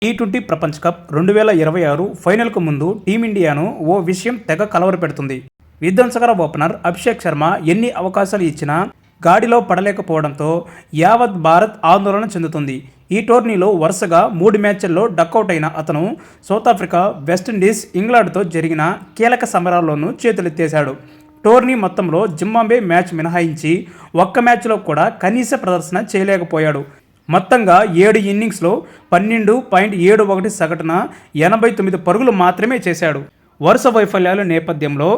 T20 ప్రపంచ cup 2026 ఫైనల్కు ముందు టీమిండియాను ఓ విషయం తెగ కలవరపెడుతుంది. విధ్వంసకర ఓపెనర్ అభిషేక్ శర్మ ఎన్ని అవకాశాలు ఇచ్చినా గాడిలో పడలేకపోవడంతో యావత్ భారత్ ఆందోళన చెందుతుంది. ఈ టోర్నీలో వరుసగా 3 మ్యాచ్ల్లో డకౌట్ అయిన అతను సౌతాఫ్రికా, వెస్టిండీస్, ఇంగ్లాండ్తో జరిగిన కీలక సమరాల్లోనూ చేతులెత్తేశాడు. టోర్నీ మొత్తంలో జింబాబ్వే మ్యాచ్ మినహాయించి ఒక్క మ్యాచ్లో కూడా కనీస ప్రదర్శన చేయలేకపోయాడు. మొత్తంగా 7 ఇన్నింగ్స్లో 12.71 సగటున 89 పరుగులు మాత్రమే చేశాడు. వరుస వైఫల్యాల నేపథ్యంలో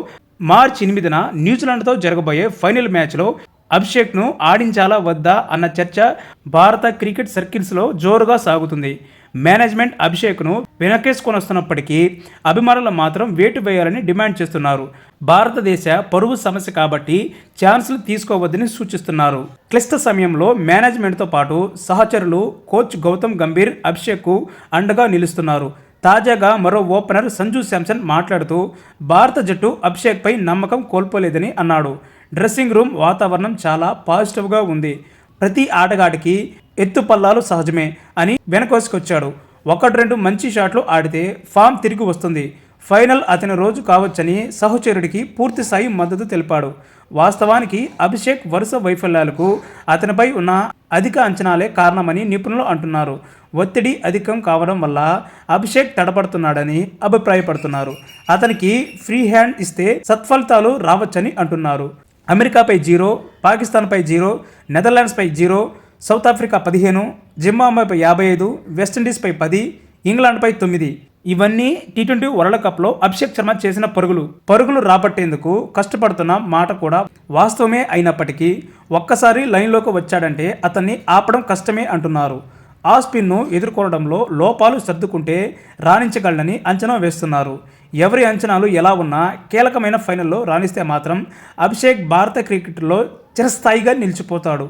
మార్చి 8న న్యూజిలాండ్తో జరగబోయే ఫైనల్ మ్యాచ్లో అభిషేక్ను ఆడించాలా వద్దా అన్న చర్చ భారత క్రికెట్ సర్కిల్స్లో జోరుగా సాగుతుంది. మేనేజ్మెంట్ అభిషేక్ను వెనకేసుకొనొస్తున్నప్పటికీ అభిమానులు మాత్రం వేటు వేయాలని డిమాండ్ చేస్తున్నారు. భారతదేశ పరువు సమస్య కాబట్టి ఛాన్సులు తీసుకోవద్దని సూచిస్తున్నారు. క్లిష్ట సమయంలో మేనేజ్మెంట్తో పాటు సహచరులు కోచ్ గౌతమ్ గంభీర్ అభిషేక్కు అండగా నిలుస్తున్నారు. తాజాగా మరో ఓపెనర్ సంజు శాంసన్ మాట్లాడుతూ భారత జట్టు అభిషేక్పై నమ్మకం కోల్పోలేదని అన్నాడు. డ్రెస్సింగ్ రూమ్ వాతావరణం చాలా పాజిటివ్గా ఉంది. ప్రతి ఆటగాడికి ఎత్తుపల్లాలు సహజమే అని వెనకోసుకొచ్చాడు. 1-2 మంచి షాట్లు ఆడితే ఫామ్ తిరిగి వస్తుంది. ఫైనల్ అతని రోజు కావచ్చని సహచరుడికి పూర్తిస్థాయి మద్దతు తెలిపాడు. వాస్తవానికి అభిషేక్ వరుస వైఫల్యాలకు అతనిపై ఉన్న అధిక అంచనాలే కారణమని నిపుణులు అంటున్నారు. ఒత్తిడి అధికం కావడం వల్ల అభిషేక్ తడబడుతున్నాడని అభిప్రాయపడుతున్నారు. అతనికి ఫ్రీ హ్యాండ్ ఇస్తే సత్ఫలితాలు రావచ్చని అంటున్నారు. అమెరికాపై 0, పాకిస్తాన్పై 0, నెదర్లాండ్స్పై 0, సౌత్ ఆఫ్రికా 15, జింబాబ్వేపై 55, వెస్టిండీస్పై 10, ఇంగ్లాండ్పై 9. ఇవన్నీ టీ20 వరల్డ్ కప్లో అభిషేక్ శర్మ చేసిన పరుగులు రాబట్టేందుకు కష్టపడుతున్న మాట కూడా వాస్తవమే అయినప్పటికీ ఒక్కసారి లైన్లోకి వచ్చాడంటే అతన్ని ఆపడం కష్టమే అంటున్నారు. ఆ స్పిన్ను ఎదుర్కొనడంలో లోపాలు సర్దుకుంటే రాణించగలనని అంచనా వేస్తున్నారు. ఎవరి అంచనాలు ఎలా ఉన్నా కీలకమైన ఫైనల్లో రాణిస్తే మాత్రం అభిషేక్ భారత క్రికెట్లో చిరస్థాయిగా నిలిచిపోతాడు.